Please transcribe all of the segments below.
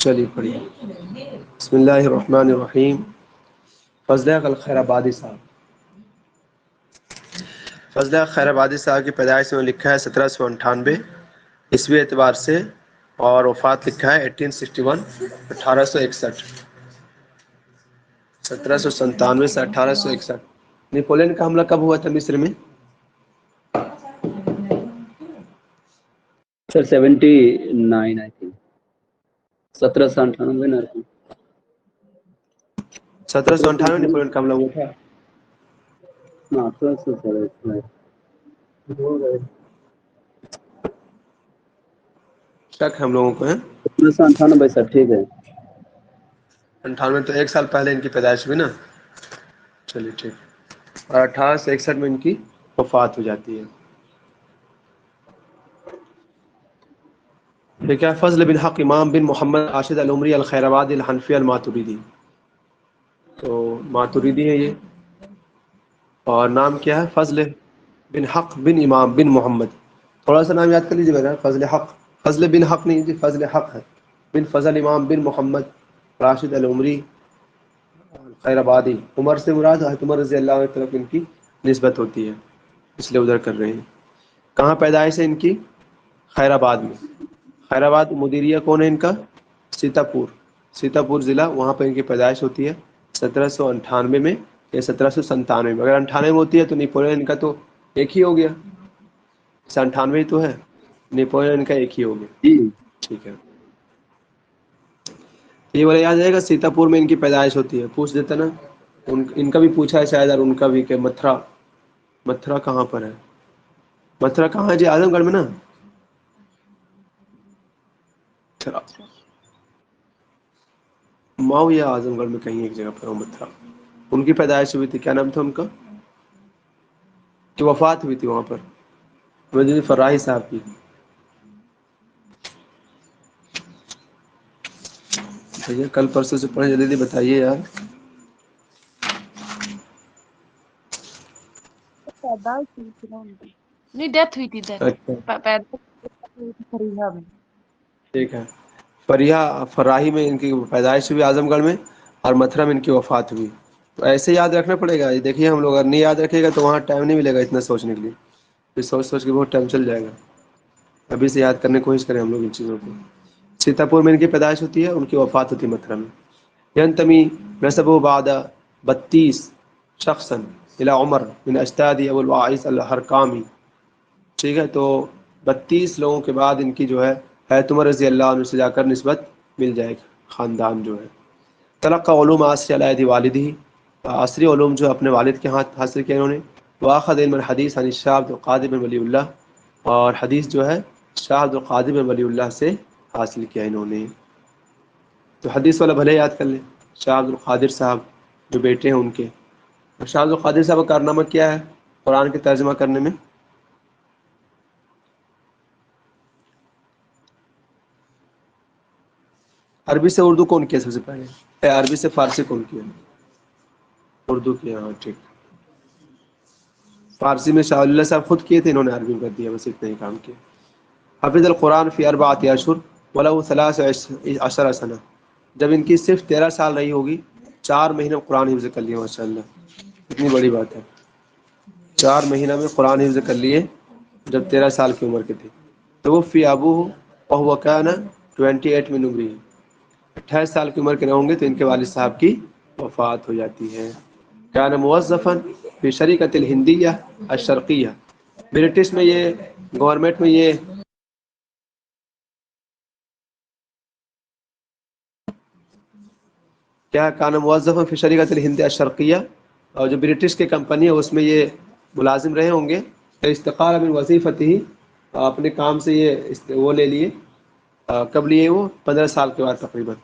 چلیے پڑھیے. بسم اللہ الرحمن الرحیم. فضل حق خیر آبادی صاحب. فضل حق خیر آبادی صاحب کی پیدائش میں لکھا ہے 1798 عیسوی اعتبار سے، اور وفات لکھا ہے 1861 1861. 1797 سے 1861. نیپولین کا حملہ کب ہوا تھا مصر میں؟ سر 79 آئی تھنک 1798 نا. 1798 نیپولین کا حملہ ہوا تھا. شک ہم لوگوں کو ہے. 1798 سر ٹھیک ہے. 98 تو ایک سال پہلے ان کی پیدائش ہوئی نا. چلیے ٹھیک. اور 1861 میں ان کی وفات ہو جاتی ہے. ٹھیک ہے. فضل بن حق امام بن محمد راشد العمری الخیرآبادی الحنفی الماتریدی. تو ماتریدی ہے یہ، اور نام کیا ہے؟ فضل بن حق بن امام بن محمد. تھوڑا سا نام یاد کر لیجیے میرا. فضل حق، فضل بن حق نہیں جی، فضل حق ہے. بن فضل امام بن محمد راشد العمری خیر آبادی. عمر سے مراد حضرت عمر رضی اللہ عنہ کی طرف ان کی نسبت ہوتی ہے، اس لیے ادھر کر رہے ہیں. کہاں پیدائش ہے ان کی؟ خیر آباد میں. خیر آباد مدیریہ کون ہے ان کا؟ سیتاپور. سیتاپور ضلع، وہاں پہ ان کی پیدائش ہوتی ہے 1798 میں یا 1797 میں. اگر 98 میں ہوتی ہے تو نیپولین کا تو ایک ہی ہو گیا. 98 تو ہے، نیپولین کا ایک ہی ہو گیا. جی ٹھیک ہے. یہ والا یاد رہے گا. سیتاپور میں ان کی پیدائش ہوتی ہے. پوچھ دیتا نا، ان کا بھی پوچھا ہے شاید، اور ان کا بھی کہ متھرا. متھرا کہاں پر ہے؟ متھرا کہاں ہے جی؟ اعظم گڑھ میں نا. ماؤ یا اعظم گڑھ میں کہیں ایک جگہ پر متھرا. ان کی پیدائش ہوئی تھی. کیا نام تھا ان کا؟ کہ وفات ہوئی تھی وہاں پر وزیر فراہی صاحب کی. بھیا کل پرسوں سے پڑھے، جلدی بتائیے یار. نہیں ڈیتھ ہوئی تھی. اچھا فریحہ میں. ٹھیک ہے. فراہی میں ان کی پیدائش ہوئی اعظم گڑھ میں، اور متھرا میں ان کی وفات ہوئی. تو ایسے یاد رکھنا پڑے گا. دیکھیے ہم لوگ اگر نہیں یاد رکھے گا تو وہاں ٹائم نہیں ملے گا اتنا سوچنے کے لیے. پھر سوچ سوچ کے بہت ٹائم چل جائے گا. ابھی سے یاد کرنے کی کوشش کریں ہم لوگ ان چیزوں کو. سیتاپور میں ان کی پیدائش ہوتی ہے، ان کی وفات ہوتی ہے متھرا میں. ينتمي نسبه بعد 32 شخصا الى عمر من اجداد ابو الواعث الحرقامی. ٹھیک ہے. تو 32 لوگوں کے بعد ان کی جو ہے حضرت عمر رضی اللہ عنہ سے جا کر نسبت مل جائے گی. خاندان جو ہے تلقى علوم عصر على يد والده، عصری علوم جو اپنے والد کے ہاتھ حاصل کیا انہوں نے. واخذ علم الحدیث عن الشاہ عبد القادر بن ولی اللہ، اور حدیث جو ہے شاہ عبد القادر بن ولی اللہ سے حاصل کیا انہوں نے. تو حدیث والا بھلے یاد کر لیں. شاہ عبد القادر صاحب جو بیٹے ہیں ان کے. شاہ عبد القادر صاحب کا کارنامہ کیا ہے قرآن کے ترجمہ کرنے میں؟ عربی سے اردو کون کیا سب سے پہلے؟ عربی سے فارسی کون کیا؟ اردو کیا. ہاں ٹھیک. فارسی میں شاہ اللہ صاحب خود کیے تھے، انہوں نے عربی میں کر دیا. بس اتنا ہی کام کیا. حفظ القرآن فی 4 اشہر وله 13 سنہ. جب ان کی صرف 13 سال رہی ہوگی، 4 مہینے قرآن حفظ کر لیا. ماشاء اللہ اتنی بڑی بات ہے. 4 مہینہ میں قرآن حفظ کر لیے جب 13 سال کی عمر کے تھے. توفی ابوہ وهو كان 28 من عمره. 28 سال کی عمر کے نہ ہوں گے تو ان کے والد صاحب کی وفات ہو جاتی ہے. كان موظفا في شركة الهندية الشرقية. برٹش میں یہ گورنمنٹ میں یہ کیا کان موظفا فی شرکۃ الہند الشرقیہ، اور جو برٹش کی کمپنی ہے اس میں یہ ملازم رہے ہوں گے. استقال من وظیفته، اپنے کام سے یہ وہ لے لیے. کب لیے وہ؟ 15 سال کے بعد تقریباً.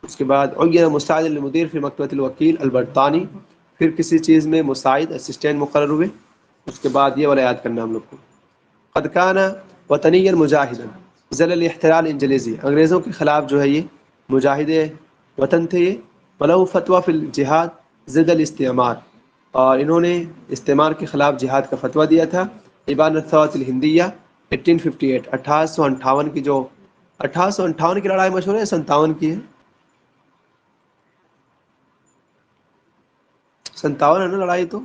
اس کے بعد عین مساعد المدیر فی مکتبۃ الوکیل البرطانی. پھر کسی چیز میں مساعد اسسٹنٹ مقرر ہوئے. اس کے بعد یہ والا یاد کرنا ہم لوگ کو. قد کان وطنیا مجاہدا ضد الاحتلال الانجلیزی. انگریزوں کے خلاف جو ہے یہ مجاہد وطن تھے یہ. وله فتویٰ فی الجہاد ضد الاستعمار، اور انہوں نے استعمار کے خلاف جہاد کا فتویٰ دیا تھا. ابان الثورۃ الہندیہ 1858 1858 کی جو 1858 کی لڑائی مشہور ہے 57 کی ہے؟ 57 ہے نا لڑائی تو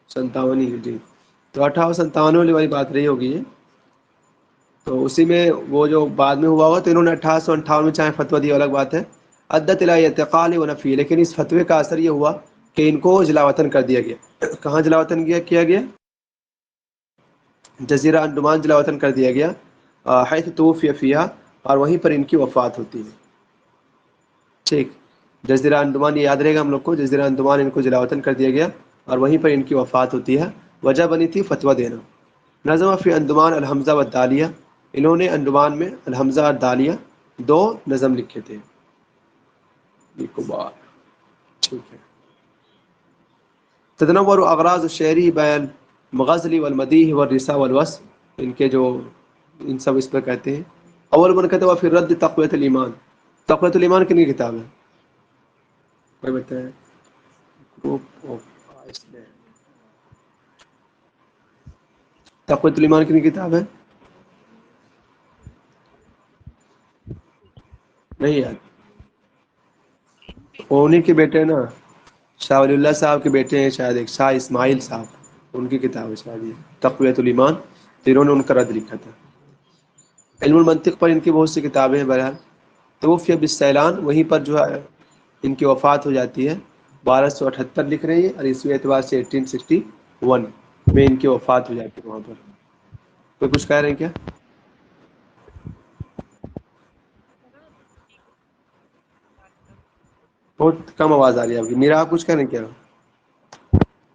57 ہی جی. تو 1857 والی بات رہی ہوگی یہ. تو اسی میں وہ جو بعد میں ہوا ہوا تو انہوں نے 1858 میں چاہے فتویٰ دیا الگ بات ہے عدت الی اعتقال و نفی, لیکن اس فتوے کا اثر یہ ہوا کہ ان کو جلا وطن کر دیا گیا. کہاں جلا وطن کیا گیا؟ جزیرہ انڈمان جلا وطن کر دیا گیا حیث توفی فیہا, اور وہیں پر ان کی وفات ہوتی ہے. ٹھیک, جزیرہ انڈمان یہ یاد رہے گا ہم لوگ کو, جزیرہ انڈمان ان کو جلا وطن کر دیا گیا اور وہیں پر ان کی وفات ہوتی ہے. وجہ بنی تھی فتویٰ دینا. نظم فی انڈمان الحمزہ والدالیہ, انہوں نے انڈمان میں الحمزہ اور دالیہ 2 نظم لکھے تھے. ٹھیک ہے. تتنور اغراض الشعری بین مغزلی والمدیح والرثا والوصف, ان کے جو ان سب اس پہ کہتے ہیں. اول من کتب فی الرد تقویۃ الایمان, تقویۃ الایمان کن کی کتاب ہے؟ کوئی بتائیں. تقویۃ الایمان کن کی کتاب ہے؟ نہیں یار, انہی کے بیٹے نا شاہ ولی اللہ صاحب کے بیٹے ہیں شاید, ایک شاہ اسماعیل صاحب, ان کی کتاب ہے شاید یہ تقویۃ الایمان. انہوں نے ان کا رد لکھا تھا. علم المنطق پر ان کی بہت سی کتابیں ہیں. بہرحال توفی بالسیلان, وہیں پر جو ہے ان کی وفات ہو جاتی ہے. 1278 لکھ رہے ہیں اور عیسوی اعتبار سے 1861 میں ان کی وفات ہو جاتی ہے وہاں پر. کوئی کچھ کہہ رہے ہیں کیا؟ بہت کم آواز آ رہی ہے آپ کی. میرا آپ کچھ کہہ رہے ہیں کیا؟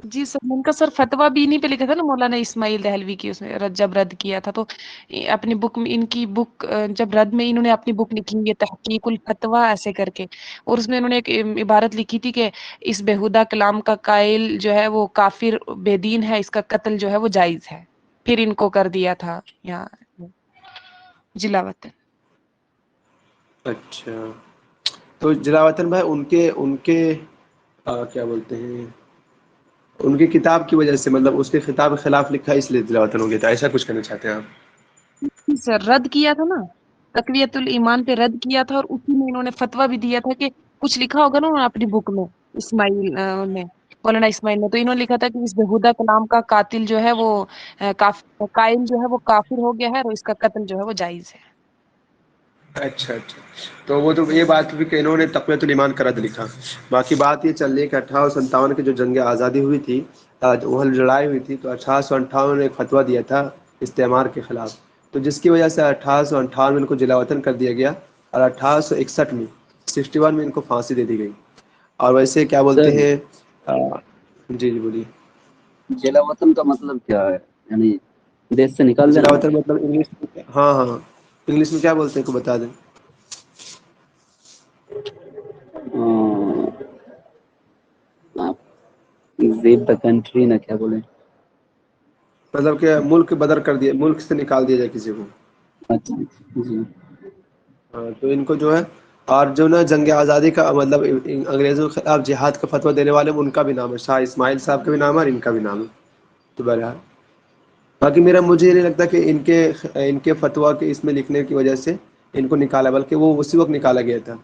جی سر, ان کا سر فتویٰ بھی انہیں پہ لکھا تھا نا مولانا اسماعیل دہلوی کی, اس میں جب رد کیا تھا تو اپنی بک میں, ان کی بک جب رد میں انہوں نے اپنی بک لکھی ہے تحقیق الفتویٰ ایسے کر کے, اور اس میں انہوں نے ایک عبارت لکھی تھی کہ اس بےہودہ کلام کا قائل جو ہے وہ کافر بے دین ہے, اس کا قتل جو ہے وہ جائز ہے. پھر ان کو کر دیا تھا یہاں جلا وطن. اچھا, تو جلا وطن بھائی ان کے کیا بولتے ہیں, ان کی کتاب کی وجہ سے, مطلب اس کے خطاب کے خلاف لکھا ہے اس لیے جلا وطن ہو گیا تھا, ایسا کچھ کرنا چاہتے ہیں آپ؟ سر رد کیا تھا نا, تقویت الایمان پہ رد کیا تھا, اور اسی میں انہوں نے فتویٰ بھی دیا تھا کہ کچھ لکھا ہوگا نا انہوں نے اپنی بک میں اسماعیل نے, مولانا اسماعیل نے, تو انہوں نے لکھا تھا کہ اس بےہودہ کلام کا قاتل جو ہے وہ قائل جو ہے وہ کافر ہو گیا ہے, اور اس کا قتل جو ہے وہ جائز ہے. اچھا, تو وہ تو یہ بات بھی کہ انہوں نے تقویۃ الایمان کا رد لکھا. باقی بات یہ چل رہی ہے کہ 1857 کی جو جنگ آزادی ہوئی تھی, وہ لڑائی ہوئی تھی, تو 1858 نے ایک فتویٰ دیا تھا استعمار کے خلاف, تو جس کی وجہ سے 1858 میں ان کو جلا وطن کر دیا گیا, اور 1861 میں 61 میں ان کو پھانسی دے دی گئی. اور ویسے کیا بولتے سر ہیں, جی بولیے. جلا وطن کا مطلب کیا ہے, یعنی دیش سے نکال جلا دینا؟ وطن مطلب انگلش, ہاں انگلش میں کیا بولتے ہیں کو بتا دیں. لیو دا کنٹری نہ کیا بولے. مطلب کہ ملک بدر کر دیا, ملک سے نکال دیا جائے کسی کو. اچھا جی. ہاں, تو ان کو جو ہے, اور جو نا جنگ آزادی کا مطلب انگریزوں کے خلاف جہاد کا فتویٰ دینے والے, ان کا بھی نام ہے شاہ اسماعیل صاحب کا بھی نام ہے, اور ان کا بھی نام ہے. تو بہرحال باقی مجھے یہ نہیں لگتا کہ ان کے فتویٰ کے اس میں لکھنے کی وجہ سے ان کو نکالا, بلکہ وہ اسی وقت نکالا گیا تھا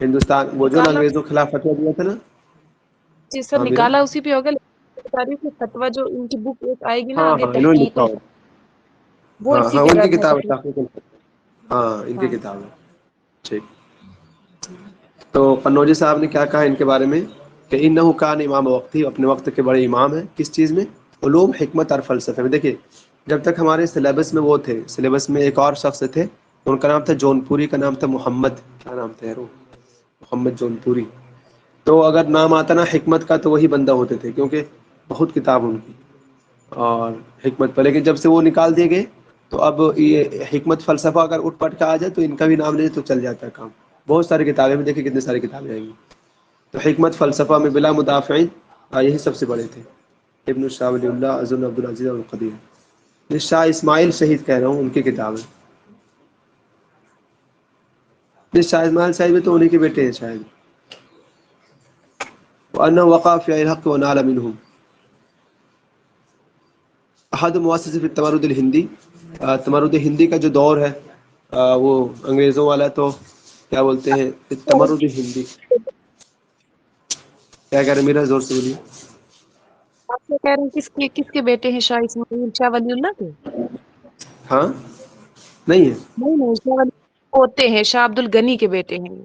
ہندوستان, وہ جو نا نکالا انگریزوں کے خلاف فتویٰ دیا تھا نا. جی سر, ہاں میرا, نکالا اسی پہ ہوگا, لیکن بتا رہی ہوں کہ فتویٰ جو ان کی بک ایک آئے گی نا ہاں آگے انہوں نے تحقیق لکھا ہو, وہ اسی پہ ان کی رد ہے کتاب تقریباً. ہے, ہاں ان کی ہاں کتاب ہے. ٹھیک, تو قنوجی صاحب نے کیا کہا ان کے بارے میں کہ انہ کان امام وقتی, اپنے وقت کے بڑے امام ہیں. کس چیز میں؟ علوم, حکمت اور فلسفے میں. دیکھیے جب تک ہمارے سلیبس میں وہ تھے, سلیبس میں ایک اور شخص تھے, ان کا نام تھا جون پوری, کا نام تھا محمد, کیا نام تھا یار, محمد جون پوری. تو اگر نام آتا نا حکمت کا تو وہی بندہ ہوتے تھے, کیونکہ بہت کتاب ان کی اور حکمت پر. لیکن جب سے وہ نکال دیے گئے تو اب یہ حکمت فلسفہ اگر اٹھ پٹ کے آ جائے تو ان کا بھی نام لے تو چل جاتا ہے کام. بہت ساری کتابیں بھی, دیکھیں کتنی ساری کتابیں آئیں گی. تو حکمت فلسفہ میں بلا مدافعین, یہی سب سے بڑے تھے, ابن الشاہ ولی اللہ, عزم عبدالعزیز القدیر. شاہ اسماعیل شہید کہہ رہا ہوں, ان کی کتاب ہے. شاہ اسماعیل صاحب بھی تو انہیں کے بیٹے ہیں شاید. وأنه وقع في الحق ونال منهم. احد مؤسس فی التمرد الہندی، تمرد ہندی کا جو دور ہے وہ انگریزوں والا، تو کیا بولتے ہیں تمرد ہندی، کیا کہہ رہے ہیں میرا، زور سے بولیے. آپ کیا کہہ رہے ہیں، کس کے بیٹے ہیں شاہ اسماعیل، شاہ ولی اللہ کے؟ ہاں نہیں ہے. نہیں شاہ ولی پوتے ہیں، شاہ عبد الغنی کے بیٹے ہیں.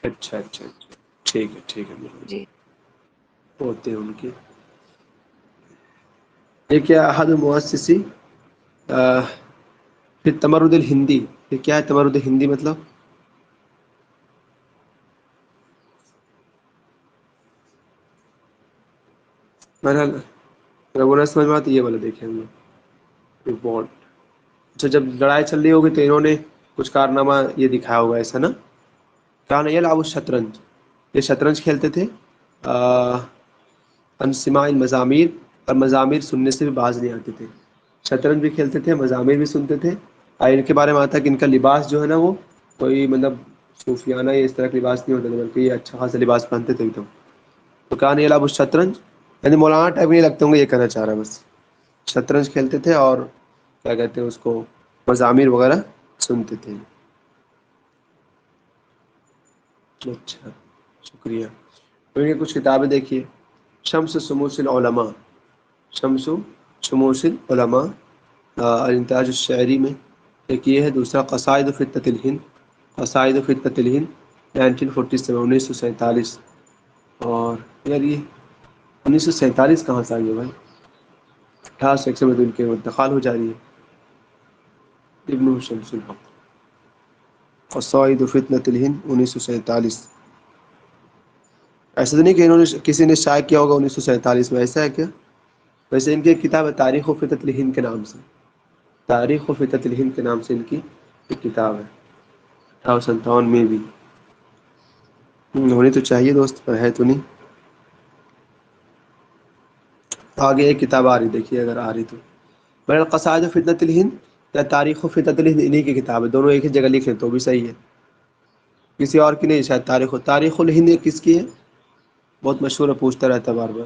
اچھا اچھا اچھا، ٹھیک ہے ٹھیک ہے، جی ہوتے ہیں ان کے. یہ کیا احد مؤسسی پھر تمرد الہندی، یہ کیا ہے تمرد ہندی مطلب؟ بہرحال ربنا سمجھ میں آتی، یہ والا دیکھیں ہم لوگ رپورٹ. اچھا جب لڑائی چل رہی ہوگی تو انہوں نے کچھ کارنامہ یہ دکھایا ہوگا ایسا نا. کان یلعب الشطرنج، یہ شطرنج کھیلتے تھے. عن سماع المزامیر، اور مزامیر سننے سے بھی باز نہیں آتے تھے. شطرنج بھی کھیلتے تھے، مزامیر بھی سنتے تھے. اور ان کے بارے میں آتا ہے کہ ان کا لباس جو ہے نا وہ کوئی مطلب صوفیانہ یا اس طرح کا لباس نہیں ہوتا تھا، بلکہ یہ اچھا خاصا لباس پہنتے تھے. تو کان یلعب الشطرنج، یعنی مولانا ٹائپ نہیں لگتے ہوں گے، یہ کہنا چاہ رہا ہے بس. شطرنج کھیلتے تھے اور کیا کہتے ہیں اس کو، مزامیر وغیرہ سنتے تھے. اچھا شکریہ. تو یہ کچھ کتابیں دیکھیے. شمس شموس العلماء، شمس شموس العلماء الانتاج الشعری میں ایک یہ ہے. دوسرا قصائد فطرت الہند، قصائد فطرت الہند 1947، 1947. اور یار یہ 1947 کہاں سے آئی ہے بھائی، 1801 میں تو ان کے انتقال ہو جا رہی ہے. ابن شمس الحق، قصائد فتنة الہند 1947. ایسا تو نہیں کہ انہوں نے کسی نے شائع کیا ہوگا 1947 میں، ایسا ہے کیا؟ ویسے ان کی ایک کتاب ہے تاریخ و فتنة الہند کے نام سے، تاریخ و فتنة الہند کے نام سے ان کی ایک کتاب ہے. 1857 میں بھی ہونی تو چاہیے دوست، پر ہے تو نہیں. آگے ایک کتاب آ رہی، دیکھیے اگر آ رہی تو. بہرحال قصائد فتنة الہند یا تاریخ و فتنة الہند انہی کی کتاب ہے. دونوں ایک ہی جگہ لکھے تو بھی صحیح ہے، کسی اور کی نہیں شاید. تاریخ الہند کس کی ہے؟ بہت مشہور ہے، پوچھتا رہتا ہے بار بار.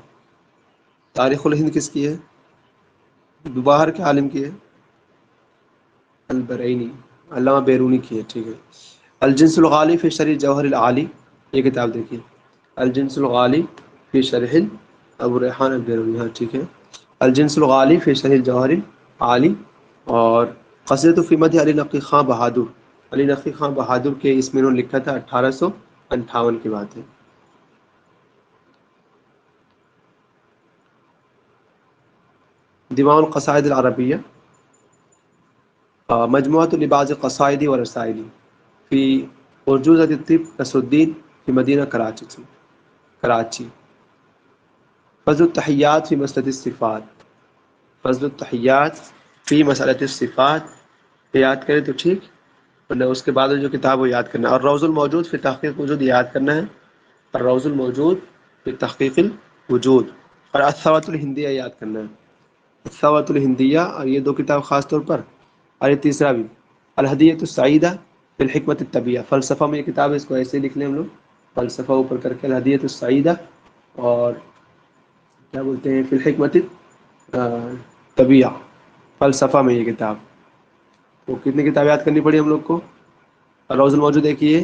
تاریخ الہند کس کی ہے؟ باہر کے عالم کی ہے، البرینی، علامہ بیرونی کی ہے. ٹھیک ہے. الجنس الغالی فی شرح جوہر العالی، یہ کتاب دیکھیے. الجنس الغالی فی شرح ابو ریحان البیرونی، ہاں ٹھیک ہے. الجنس الغالی فی شرح الجوہر العالی. اور قصیدۃ فی مدح علی نقی خاں بہادر، علی نقی خاں بہادر کے اس میں انہوں نے لکھا تھا. 1858 کی بات ہے. دیوان القصائد العربیہ، مجموعۃ لبعض قصائد و رسائل فی ارجوزۃ الطب نصر الدین فی مدینہ کراچی. فضل التحیات فی مسألۃ الصفات، فضل التحیات فی مسألۃ الصفات، یاد کریں تو ٹھیک، ورنہ اس کے بعد جو کتاب وہ یاد کرنا ہے. اور روض الموجود فی تحقیق وجود یاد کرنا ہے. الروض الموجود فی تحقیق الوجود. اور الثروۃ الہندیہ یاد کرنا ہے، الثروۃ الہندیہ. اور یہ دو کتاب خاص طور پر. اور یہ تیسرا بھی الہدیۃ السعیدہ فی الحکمۃ الطبیہ، فلسفہ میں یہ کتاب ہے، اس کو ایسے لکھ لیں ہم لوگ، فلسفہ اوپر کر کے الہدیۃ السعیدہ. اور کیا بولتے ہیں فی الحکمۃ طبیعہ، فلسفہ میں یہ کتاب. تو کتنی کتاب یاد کرنی پڑی ہم لوگ کو؟ الروض الموجود ایک یہ،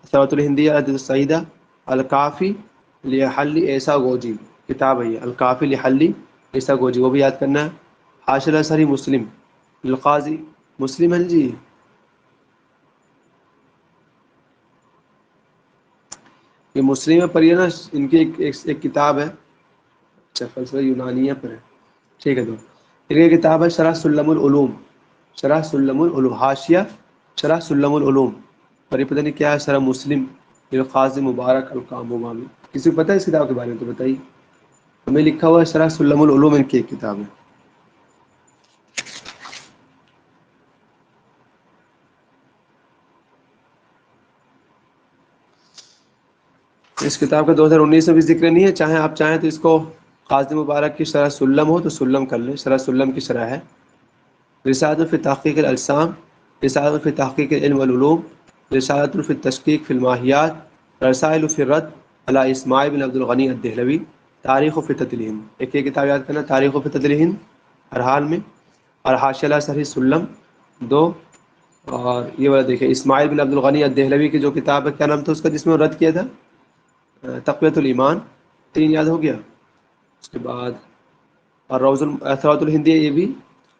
الثروۃ الہندیہ، الحدیث السعیدہ، الکافی لحل عیسیٰ گوجی کتاب ہے یہ، الکافی لحل عیسیٰ گوجی، وہ بھی یاد کرنا ہے. حاشیہ صحیح مسلم القاضی مسلم ہے جی. یہ مسلم پر یہ نا ان کی ایک کتاب ہے، اچھا فلسفہ یونانیہ پر ہے. ٹھیک ہے. تو یہ کتاب ہے شرح سلم العلوم، شرح سلم العلوم، حاشیہ شرح سلم العلوم. اور یہ پتہ نہیں کیا ہے، شرح مسلم القاضی مبارک القامومی. کسی کو پتہ ہے اس کتاب کے بارے میں تو بتائیے. ہمیں لکھا ہوا ہے شرح سلم العلوم ان کی ایک کتاب ہے. اس کتاب کا 2019 میں بھی ذکر نہیں ہے. آپ چاہیں تو اس کو قاضی مبارک کی شرح سلم ہو تو سلم کر لیں، شرح سلم کی شرح ہے. رسالۃ فی تحقیق الالسام، رسالۃ فی تحقیق العلم والعلوم، رسالۃ فی التشقیق فی الماہیات، رسائل فی الرد علی اسماعیل بن عبد الغنی الدہلوی، تاریخ و فتنۃ الہند. ایک یہ کتاب یاد کرنا، تاریخ و فتنۃ الہند. ہر حال میں، اور حاشیہ علی صحیح سلم 2، اور یہ والا دیکھیں اسماعیل بن عبد الغنی الدہلوی کی جو کتاب ہے، کیا نام تھا اس کا جس میں وہ رد کیا تھا، تقویۃ الایمان، 3 یاد ہو گیا. اس کے بعد اور روض اثرات الہندی یہ بھی،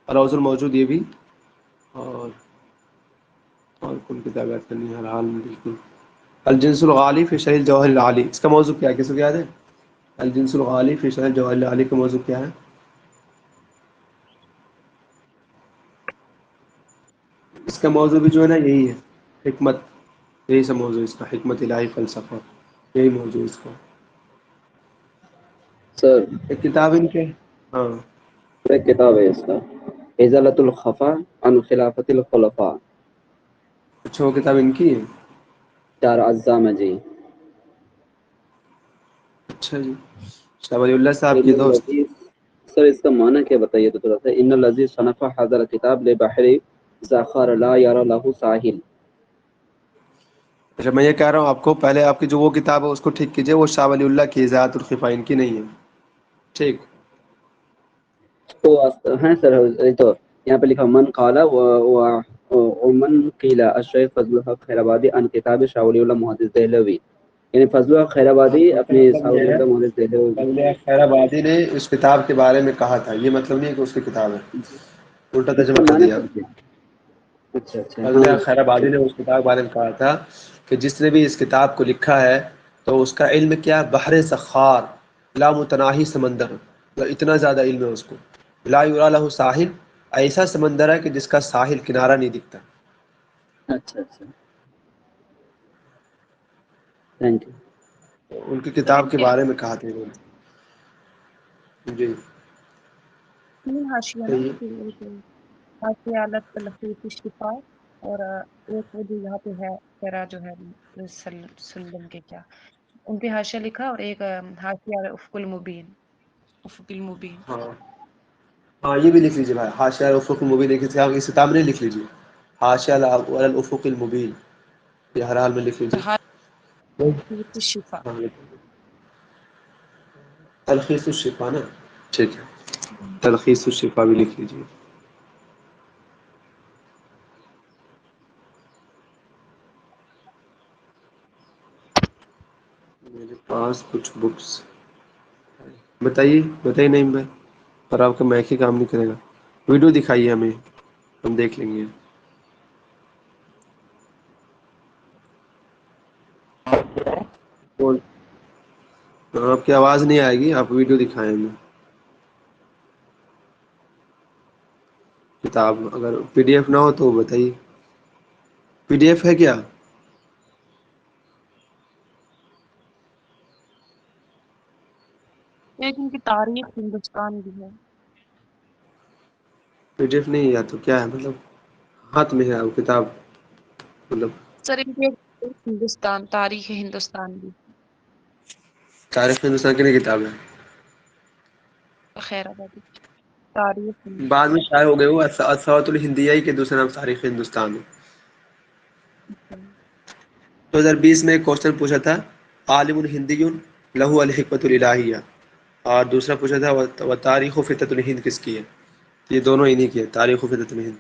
اور روض الموجود یہ بھی، اور کون کتاب یاد کرنی ہے ہر حال میں بالکل. الجنس الغالی فی شرح الجوہر العالی، اس کا موضوع کیا ہے، کسی کو یاد ہے؟ الجنس الغالی فی شرح الجوہر العالی کا موضوع کیا ہے؟ اس کا موضوع بھی جو ہے نا یہی ہے، حکمت، یہی سا موضوع اس کا، حکمت الہی، فلسفہ، یہی موضوع اس کا. سر ایک کتاب ان کے، ہاں ایک کتاب ہے اس کا، ازالۃ الخفا عن خلافت الخلفاء. اچھا وہ کتاب ان کی ہے. 4 اجزاء میں جی. اچھا جی، شاہ ولی اللہ صاحب ان کی دوست. الذی، سر اس کا معنی کیا بتائیے تو تھوڑا سا. ان الذی صنف هذا الكتاب لبحر زاخر لا يرى له ساحل. اچھا میں یہ کہہ رہا ہوں آپ کو، پہلے آپ کی جو وہ کتاب ہے اس کو ٹھیک کیجئے، وہ شاہ ولی اللہ کی اذاعت الخفا ان کی نہیں ہے. ٹھیک. تو ہیں سر، یہ تو یہاں پہ لکھا من قال ومن قیل الشیخ فضل الحق خیرآبادی عن کتاب شاہ ولی اللہ محدث دہلوی. یعنی فضل الحق خیرآبادی اس کا اپنی مطلب شاہ یہ ولی ہے اللہ محدث دہلوی. فضل خیر آبادی نے اس کتاب کے بارے میں کہا تھا، یہ مطلب نہیں ہے کہ اس کی کتاب ہے، الٹا اس کا ترجمہ کر معنی دیا. سر کیا؟ اچھا اچھا فضل ہاں خیر آبادی نے اس کتاب کے بارے میں کہا تھا کہ جس نے بھی اس کتاب کو لکھا ہے تو اس کا علم کیا، بحر سخار، لامتناہی سمندر، اتنا زیادہ علم ہے اس کو. لا یرا لہ ساحل، ایسا سمندر ہے کہ جس کا ساحل کنارہ نہیں دکھتا. اچھا اچھا، تھینک یو. ان کی سر کتاب ان کے کے بارے میں کہا تھا انہوں نے. جی 3 حاشیہ نا، صحیح ہے. حاشیہ علی تلخیص الشفا، اور ایک وہ جو یہاں پہ ہے تیرا جو ہے سلم کے کیا ان پہ حاشیہ لکھا، اور ایک حاشیہ علی افق المبین، افق المبین. ہاں ہاں یہ بھی لکھ لیجیے بھائی، حاشیہ الافق المبین، لکھ لیجیے، آپ اس کتاب میں نہیں لکھ لیجیے، حاشیہ علی الافق المبین، یہ ہر حال میں لکھ لیجیے. تلخیص الشفا. ہاں تلخیص الشفا نا، ٹھیک ہے، تلخیص الشفا بھی لکھ لیجیے. میرے پاس کچھ بکس، بتائیے نعیم بھائی، اور آپ کا میک ہی کام نہیں کرے گا. ویڈیو دکھائیے ہمیں، ہم دیکھ لیں گے. اور آپ کی آواز نہیں آئے گی، آپ ویڈیو دکھائیں ہمیں. کتاب اگر پی ڈی ایف نہ ہو تو بتائیے، پی ڈی ایف ہے کیا؟ ایک ان کی تاریخ ہندوستان بھی ہے. پی ڈی ایف نہیں، یا تو کیا ہے مطلب ہاتھ میں ہے وہ کتاب، مطلب سر ان کی ہندوستان، تاریخ ہندوستان بھی تاریخ ہندوستان کی نہیں کتاب ہے. خیر آبادی تاریخ بعد میں ہندوستان. شائع ہو گئے وہ اثرات الہندیہ کے دوسرا نام تاریخ ہندوستان ہے. 2020 میں ایک کوشچن پوچھا تھا، عالم ہندی لہو الحکمت الالہیہ، اور دوسرا پوچھا تھا و تاریخ و فطرت الہند کس کی ہے. یہ دونوں انہی کی ہے، تاریخ و فطرت الہند.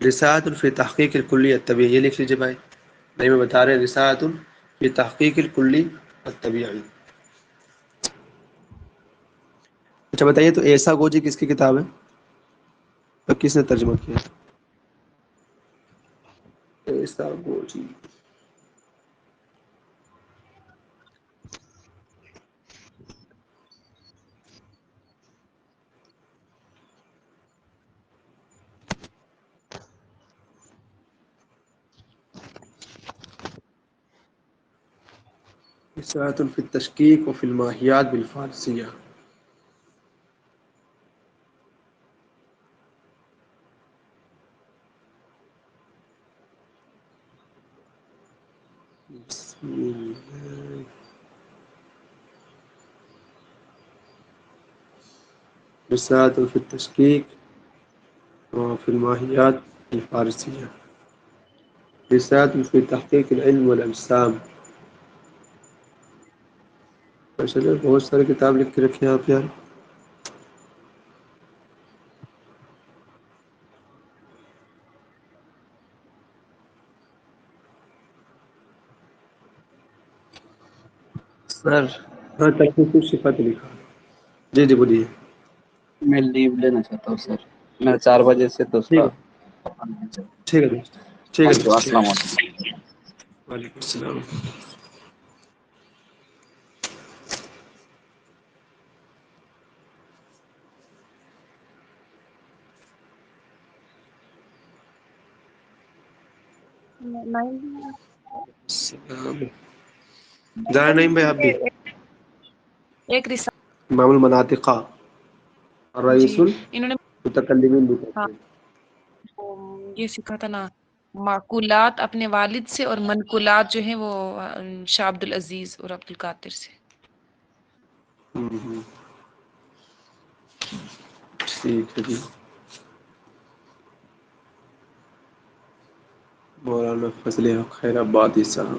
رسالۃ فی تحقیق الکلی الطبیعی، یہ لکھ لیجیے بھائی، نہیں میں بتا رہے ہیں، رسالۃ فی تحقیق الکلی الطبیعی. اچھا بتائیے تو ایسا گوجی کس کی کتاب ہے اور کس نے ترجمہ کیا؟ ایسا گوجی، رسالۃ فی التشکیک و فی الماہیات بالفارسیہ. بسم اللہ، رسالۃ فی التشکیک و فی الماہیات بالفارسیہ. رسالۃ فی تحقیق العلم والاجسام. ماشاء اللہ بہت ساری کتاب لکھ کے رکھی ہیں آپ یار. سر ہاں تلخیص صفت لکھا. جی جی بولیے. میں لیو لینا چاہتا ہوں سر. میں 4 بجے سے ٹھیک دوسرا. ہے ٹھیک ہے دوست. ٹھیک ہے تھینک یو. دوست ٹھیک السلام ہے. علیکم. وعلیکم السلام. السلام. ذرا نعیم بھائی آپ بھی. ایک رسالہ. امام المناطقہ الرئیس جی انہوں نے المتکلمین بھی ہاں کہتے ہیں. یہ سکھا تھا نا، معقولات اپنے والد سے اور منقولات جو ہیں وہ شاہ عبد العزیز اور عبد القادر سے. ٹھیک ہے جی. مولانا فضل حق خیر آبادی صاحب.